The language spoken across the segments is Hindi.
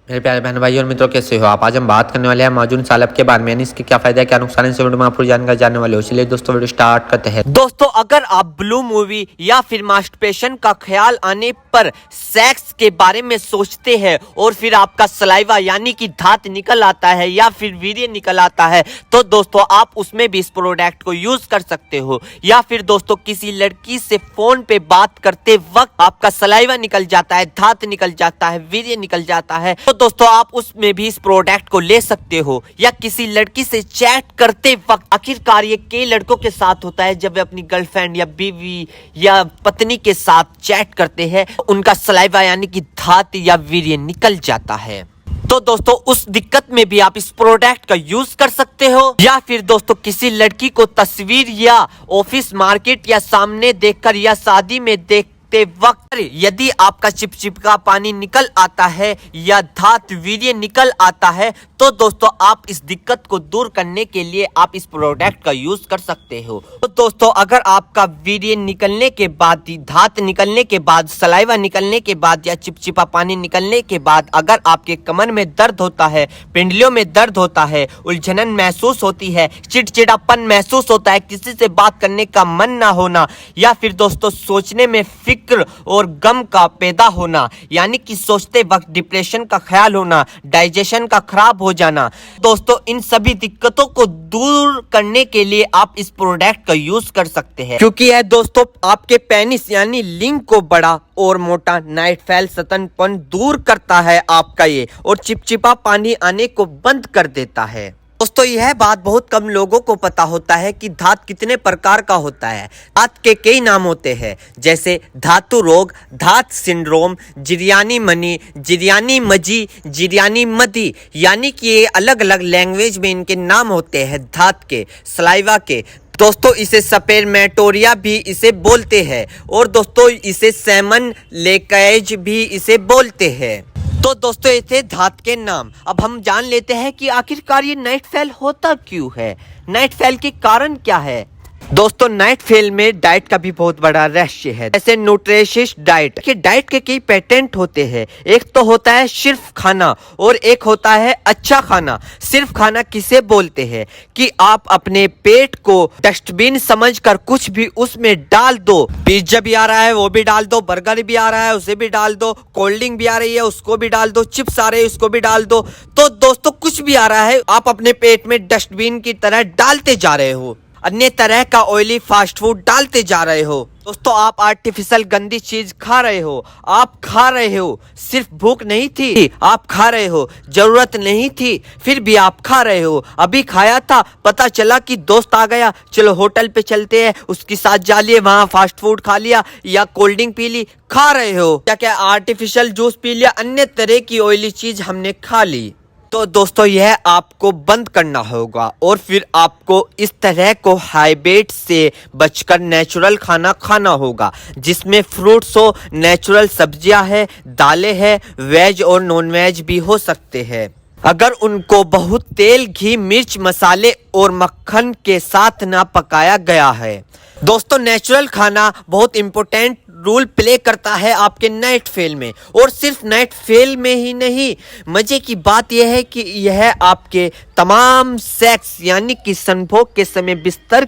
मेरे प्यारे बहन भाई और मित्रों, कैसे हो आप। आज हम बात करने वाले हैं माजून सालब के बारे में, यानी इसके क्या फायदा है, क्या नुकसान है, इस वीडियो में आप पूरी जानकारी जानने वाले हो। चलिए दोस्तों वीडियो स्टार्ट करते हैं। दोस्तों, अगर आप ब्लू मूवी या फिर मास्टरपेशन का ख्याल आने पर सेक्स के बारे में सोचते हैं और फिर आपका सलाइवा यानी कि धात निकल आता है या फिर वीर्य निकल आता है, तो दोस्तों आप उसमें भी इस प्रोडक्ट को यूज कर सकते हो। या फिर दोस्तों किसी लड़की से फोन पे बात करते वक्त आपका सलाइवा निकल जाता है, धात निकल जाता है, वीर्य निकल जाता है, तो दोस्तों आप उसमें भी इस प्रोडक्ट को ले सकते हो। या किसी लड़की से चैट करते वक्त, आखिरकार ये कई लड़कों के साथ होता है, जब वे अपनी गर्लफ्रेंड या बीवी या पत्नी के साथ चैट करते हैं, उनका सलाइवा यानी कि धात या वीर्य निकल जाता है। तो दोस्तों उस दिक्कत में भी आप इस प्रोडक्ट का यूज कर सकते हो। या फिर दोस्तों किसी लड़की को तस्वीर या ऑफिस, मार्केट या सामने देखकर या शादी में देखते वक्त यदि आपका चिपचिपका पानी निकल आता है या धात वीर्य निकल आता है, तो दोस्तों आप इस दिक्कत को दूर करने के लिए आप इस प्रोडक्ट का यूज कर सकते हो। तो दोस्तों अगर आपका वीर्य निकलने के बाद, धात निकलने के बाद, सलाइवा निकलने के बाद या चिपचिपा पानी निकलने के बाद अगर आपके कमर में दर्द होता है, पिंडलियों में दर्द होता है, उलझन महसूस होती है, चिड़चिड़ापन महसूस होता है, किसी से बात करने का मन ना होना, या फिर दोस्तों सोचने में फिक्र और गम का पैदा होना, यानी कि सोचते वक्त डिप्रेशन का ख्याल होना, डाइजेशन का खराब हो जाना, दोस्तों इन सभी दिक्कतों को दूर करने के लिए आप इस प्रोडक्ट का यूज कर सकते हैं। क्योंकि यह दोस्तों आपके पेनिस यानी लिंग को बड़ा और मोटा, नाइट फैल, सतनपन दूर करता है आपका ये, और चिपचिपा पानी आने को बंद कर देता है। दोस्तों यह बात बहुत कम लोगों को पता होता है कि धात कितने प्रकार का होता है। धात के कई नाम होते हैं, जैसे धातु रोग, धात सिंड्रोम, जिरयानी मनी, जिरयानी मजी, जिरयानी मदी, यानी कि ये अलग अलग लैंग्वेज में इनके नाम होते हैं धात के, सलाइवा के। दोस्तों इसे सपेरमेटोरिया भी इसे बोलते हैं, और दोस्तों इसे सेमन लेकेज भी इसे बोलते हैं। तो दोस्तों ये थे धात के नाम। अब हम जान लेते हैं कि आखिरकार ये नाइट फेल होता क्यों है, नाइट फेल के कारण क्या है। दोस्तों नाइट फेल में डाइट का भी बहुत बड़ा रहस्य है, जैसे न्यूट्रिशियस डाइट के कई पेटेंट होते हैं। एक तो होता है सिर्फ खाना और एक होता है अच्छा खाना। सिर्फ खाना किसे बोलते हैं कि आप अपने पेट को डस्टबिन समझकर कुछ भी उसमें डाल दो। पिज्जा भी आ रहा है वो भी डाल दो, बर्गर भी आ रहा है उसे भी डाल दो, कोल्ड ड्रिंक भी आ रही है उसको भी डाल दो, चिप्स आ रहे हैं उसको भी डाल दो। तो दोस्तों कुछ भी आ रहा है आप अपने पेट में डस्टबिन की तरह डालते जा रहे हो, अन्य तरह का ऑयली फास्ट फूड डालते जा रहे हो। दोस्तों आप आर्टिफिशियल गंदी चीज खा रहे हो, आप खा रहे हो, सिर्फ भूख नहीं थी आप खा रहे हो, जरूरत नहीं थी फिर भी आप खा रहे हो। अभी खाया था, पता चला कि दोस्त आ गया, चलो होटल पे चलते हैं, उसके साथ जा लिए, वहां फास्ट फूड खा लिया या कोल्ड ड्रिंक पी ली, खा रहे हो, क्या क्या आर्टिफिशियल जूस पी लिया, अन्य तरह की ऑयली चीज हमने खा ली। तो दोस्तों यह आपको बंद करना होगा और फिर आपको इस तरह को हाइब्रिड से बचकर नेचुरल खाना खाना होगा, जिसमें फ्रूट्स हो, नेचुरल सब्जियां है, दालें है, वेज और नॉन वेज भी हो सकते हैं। अगर उनको बहुत तेल, घी, मिर्च, मसाले और मक्खन के साथ ना पकाया गया है। दोस्तों नेचुरल खाना बहुत इंपॉर्टेंट रोल प्ले करता है आपके नाइट फेल में, और सिर्फ नाइट फेल में ही नहीं, मजे की बात यह है कि यह आपके तमाम सेक्स यानी कि संभोग के समय, बिस्तर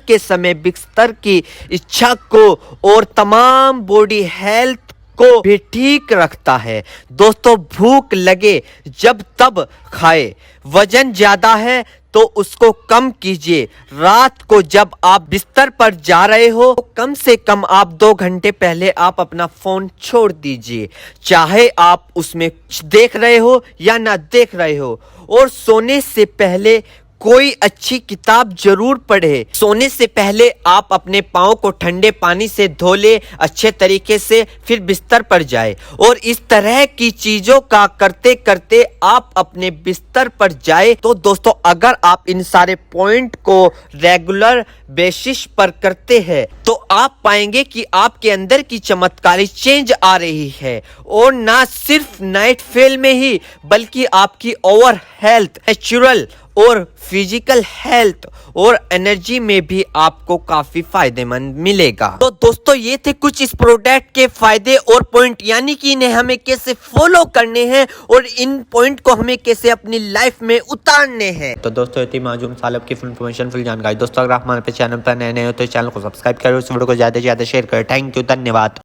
की इच्छा को और तमाम बॉडी हेल्थ को भी ठीक रखता है। दोस्तों भूख लगे जब तब खाए, वजन ज्यादा है तो उसको कम कीजिए। रात को जब आप बिस्तर पर जा रहे हो तो कम से कम आप 2 घंटे पहले आप अपना फोन छोड़ दीजिए, चाहे आप उसमें कुछ देख रहे हो या ना देख रहे हो। और सोने से पहले कोई अच्छी किताब जरूर पढ़े। सोने से पहले आप अपने पाँव को ठंडे पानी से धो ले अच्छे तरीके से, फिर बिस्तर पर जाए, और इस तरह की चीजों का करते करते आप अपने बिस्तर पर जाए। तो दोस्तों अगर आप इन सारे पॉइंट को रेगुलर बेसिस पर करते हैं तो आप पाएंगे कि आपके अंदर की चमत्कारी चेंज आ रही है, और ना सिर्फ नाइट फेल में ही बल्कि आपकी ओवर हेल्थ, नेचुरल और फिजिकल हेल्थ और एनर्जी में भी आपको काफी फायदेमंद मिलेगा। तो दोस्तों ये थे कुछ इस प्रोडक्ट के फायदे और पॉइंट, यानी कि इन्हें हमें कैसे फॉलो करने हैं और इन पॉइंट को हमें कैसे अपनी लाइफ में उतारने हैं। तो दोस्तों ये थी माजून सालब की फुल इन्फॉर्मेशन, फुल जानकारी। दोस्तों अगर आप हमारे चैनल पर नए हो तो इस चैनल को सब्सक्राइब करो, इस वीडियो को ज्यादा से ज्यादा शेयर करें। थैंक यू, धन्यवाद।